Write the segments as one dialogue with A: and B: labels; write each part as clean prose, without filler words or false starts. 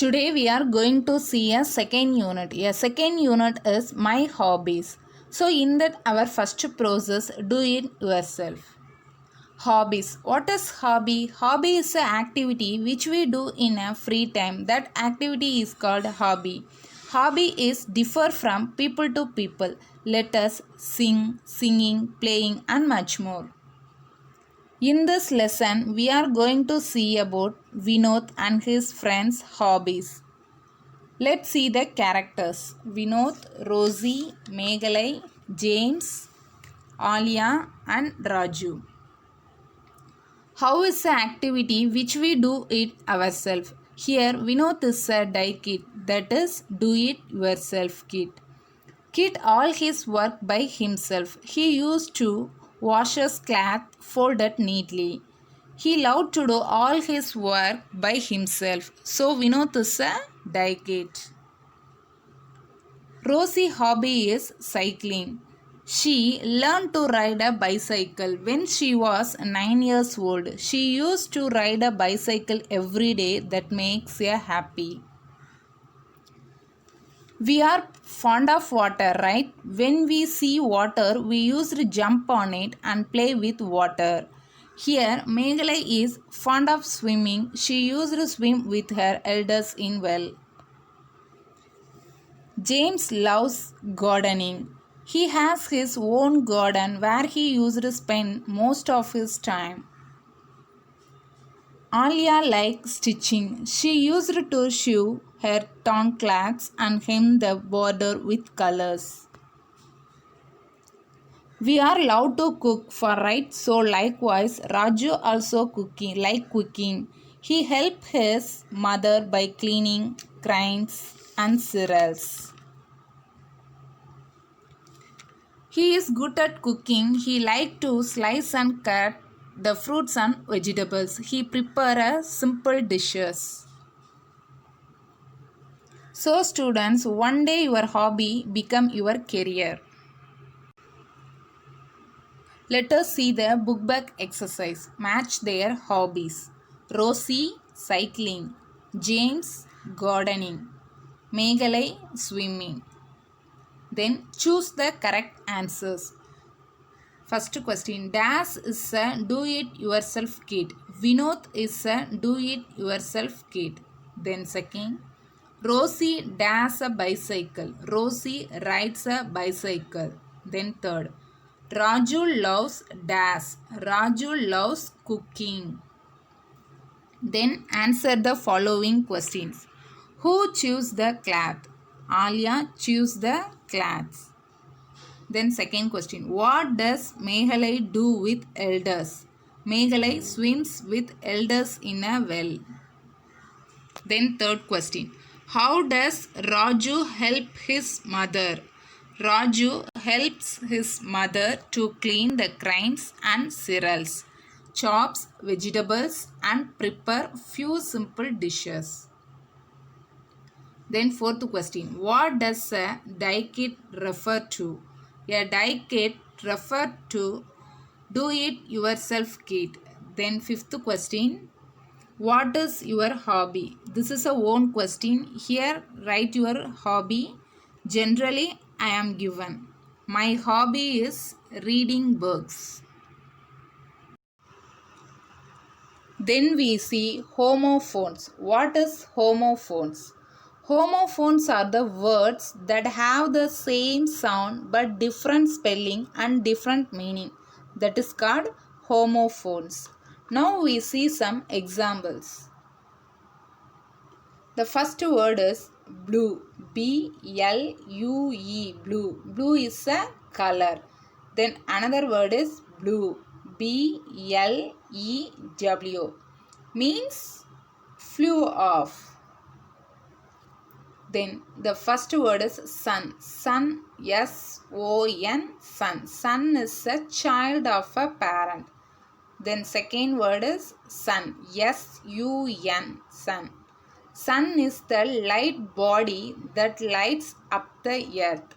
A: Today we are going to see a second unit. A second unit is my hobbies. So in that our first process, do it yourself. Hobbies. What is hobby? Hobby is an activity which we do in a free time. That activity is called hobby. Hobby is differ from people to people. Let us sing, singing, playing and much more. In this lesson, we are going to see about Vinod and his friends' hobbies. Let's see the characters. Vinod, Rosie, Meghalai, James, Alia and Raju. How is the activity which we do it ourselves? Here Vinod is a die kit, that is do it yourself kit. Kit all his work by himself. He used to wash his cloth, fold it neatly. He loved to do all his work by himself. So Vinod is a die kit. Rosie's hobby is cycling. She learned to ride a bicycle when she was 9 years old. She used to ride a bicycle every day. That makes her happy. We are fond of water, right? When we see water, we used to jump on it and play with water. Here, Meghalai is fond of swimming. She used to swim with her elders in well. James loves gardening. He has his own garden where he used to spend most of his time. Alia likes stitching. She used to sew her torn clothes and hem the border with colors. We are allowed to cook for right, so likewise Raju also cooking. He helped his mother by cleaning grains and cereals. He is good at cooking. He likes to slice and cut the fruits and vegetables. He prepares simple dishes. So students, one day your hobby become your career. Let us see the book bag exercise. Match their hobbies. Rosie, cycling. James, gardening. Meghalai, swimming. Then choose the correct answers. First question. Das is a do-it-yourself kit. Vinod is a do-it-yourself kit. Then second. Rosie dash a bicycle. Rosie rides a bicycle. Then third. Raju loves dash. Raju loves cooking. Then answer the following questions. Who choose the cloth? Alia choose the cloths. Then second question. What does Meghalai do with elders? Meghalai swims with elders in a well. Then third question. How does Raju help his mother? Raju helps his mother to clean the grains and cereals, chops vegetables and prepare few simple dishes. Then fourth question. What does a die kit refer to? A die kit refer to do it yourself kit. Then fifth question. What is your hobby? This is a own question. Here write your hobby. Generally I am given. My hobby is reading books. Then we see homophones. What is homophones? Homophones are the words that have the same sound but different spelling and different meaning. That is called homophones. Now we see some examples. The first word is blue. B-L-U-E, blue. Blue is a color. Then another word is blue. B-L-E-W, means flew off. Then the first word is sun. Sun, S-O-N, sun. Sun is a child of a parent. Then second word is sun. S-U-N, sun. Sun is the light body that lights up the earth.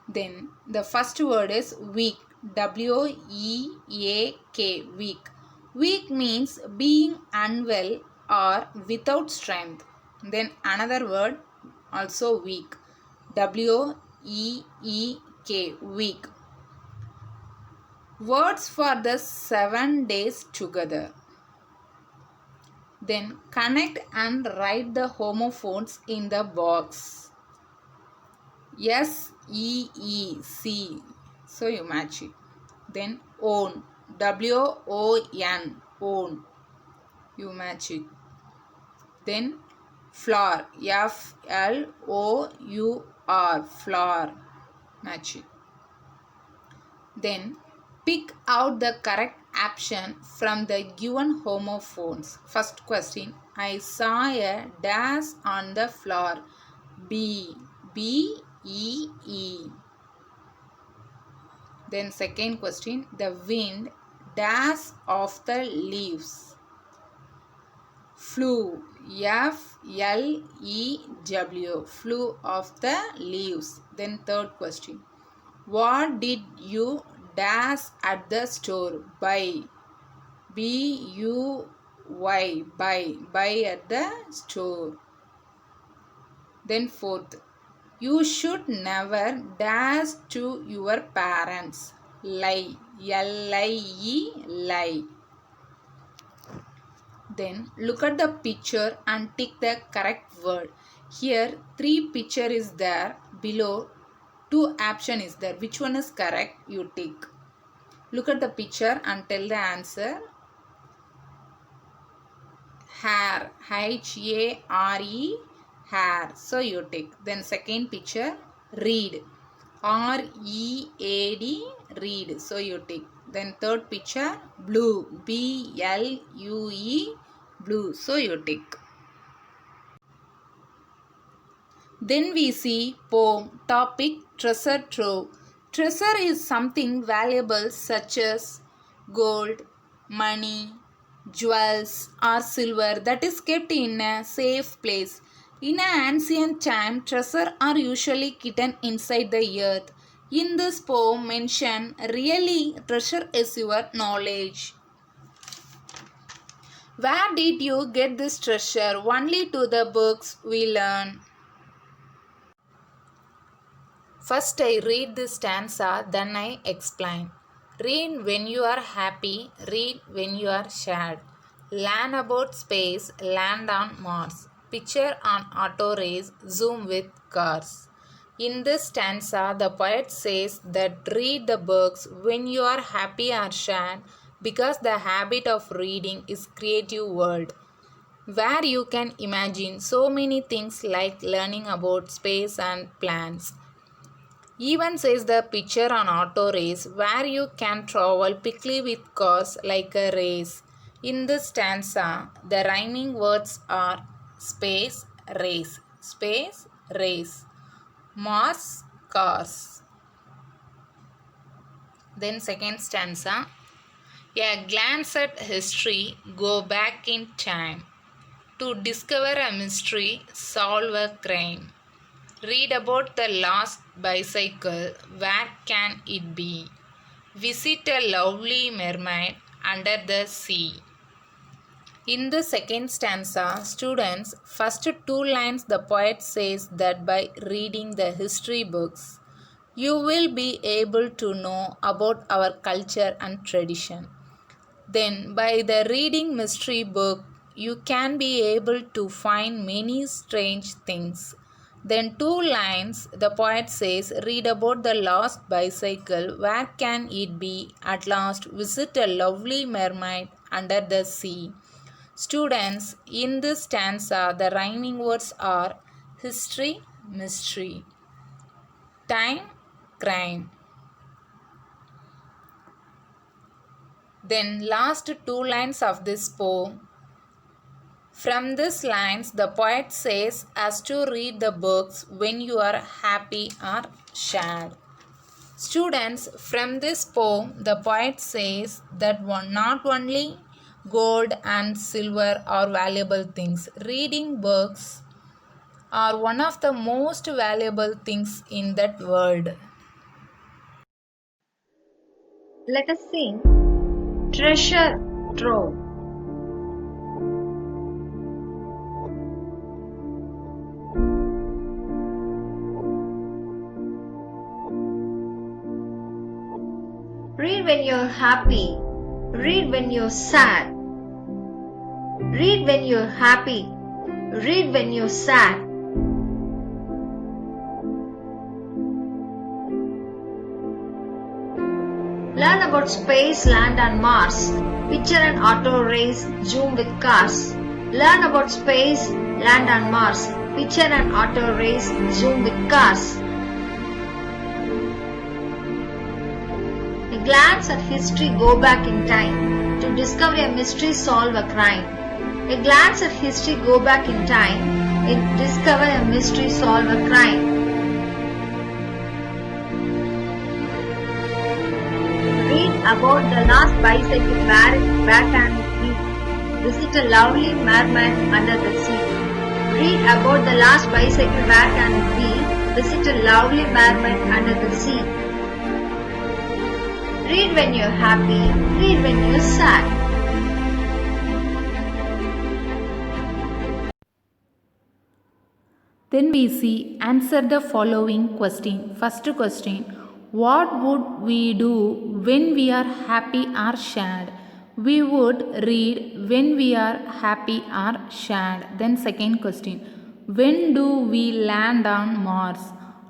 A: Then the first word is weak. W-E-A-K, weak. Weak means being unwell or without strength. Then another word also weak. W-E-E-K, weak. Words for the 7 days together. Then connect and write the homophones in the box. S-E-E-C. So you match it. Then own. W-O-N. Own. You match it. Then floor. F-L-O-U-R. Floor. Match it. Then pick out the correct option from the given homophones. First question. I saw a dash on the floor. B. B-E-E. Then second question. The wind dash of the leaves. Flew. F-L-E-W. Flew of the leaves. Then third question. What did you dash at the store? Buy. B-U-Y. Buy. Buy at the store. Then fourth. You should never dash to your parents. Lie. L-I-E. Lie. Then look at the picture and tick the correct word. Here 3 picture is there. Below 2 option is there. Which one is correct? You tick. Look at the picture and tell the answer. Hair. H-A-R-E. Hair. So you tick. Then second picture. Read. R-E-A-D. Read. So you tick. Then third picture. Blue. B-L-U-E. Blue. So you tick. Then we see poem. Topic treasure trove. Treasure is something valuable such as gold, money, jewels or silver that is kept in a safe place. In an ancient time, treasure are usually hidden inside the earth. In this poem mention, really treasure is your knowledge. Where did you get this treasure? Only to the books we learn. First I read this stanza, then I explain. Read when you are happy, read when you are sad. Learn about space, land on Mars. Picture on auto race, zoom with cars. In this stanza, the poet says that read the books when you are happy or sad because the habit of reading is creative world where you can imagine so many things like learning about space and plants. Even says the picture on auto race where you can travel quickly with cars like a race. In this stanza, the rhyming words are space, race, space, race, Mars, cars. Then second stanza, a glance at history, go back in time. To discover a mystery, solve a crime. Read about the lost bicycle, where can it be? Visit a lovely mermaid under the sea. In the second stanza, students, first 2 lines the poet says that by reading the history books, you will be able to know about our culture and tradition. Then by the reading mystery book, you can be able to find many strange things. Then 2 lines, the poet says, read about the lost bicycle, where can it be? At last, visit a lovely mermaid under the sea. Students, in this stanza, the rhyming words are history, mystery, time, crime. Then last 2 lines of this poem. From these lines, the poet says as to read the books when you are happy or sad. Students, from this poem, the poet says that not only gold and silver are valuable things. Reading books are one of the most valuable things in that world.
B: Let us sing Treasure Trove. Read when you're happy. Read when you're sad. Read when you're happy. Read when you're sad. Learn about space, land and Mars. Picture an auto race, zoom with cars. Learn about space, land and Mars. Picture an auto race, zoom with cars. A glance at history, go back in time. To discover a mystery, solve a crime. A glance at history, go back in time. And discover a mystery, solve a crime. Read about the last bicycle, where can it be? Visit a lovely mermaid under the sea. Read about the last bicycle, where can it be? Visit a lovely mermaid under the sea. Read when you're happy, read when you're sad.
A: Then we see answer the following question. First question, what would we do when we are happy or sad? We would read when we are happy or sad. Then second question, when do we land on Mars?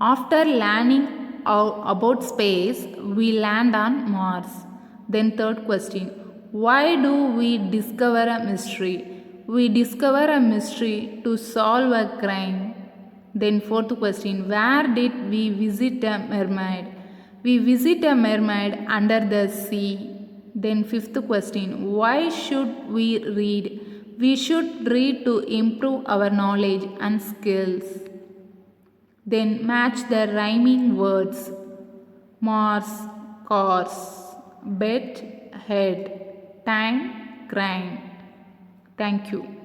A: After landing about space, we land on Mars. Then third question, why do we discover a mystery? We discover a mystery to solve a crime. Then fourth question, where did we visit a mermaid? We visit a mermaid under the sea. Then fifth question, why should we read? We should read to improve our knowledge and skills. Then match the rhyming words. Mars, cars, bed, head, time, crime. Thank you.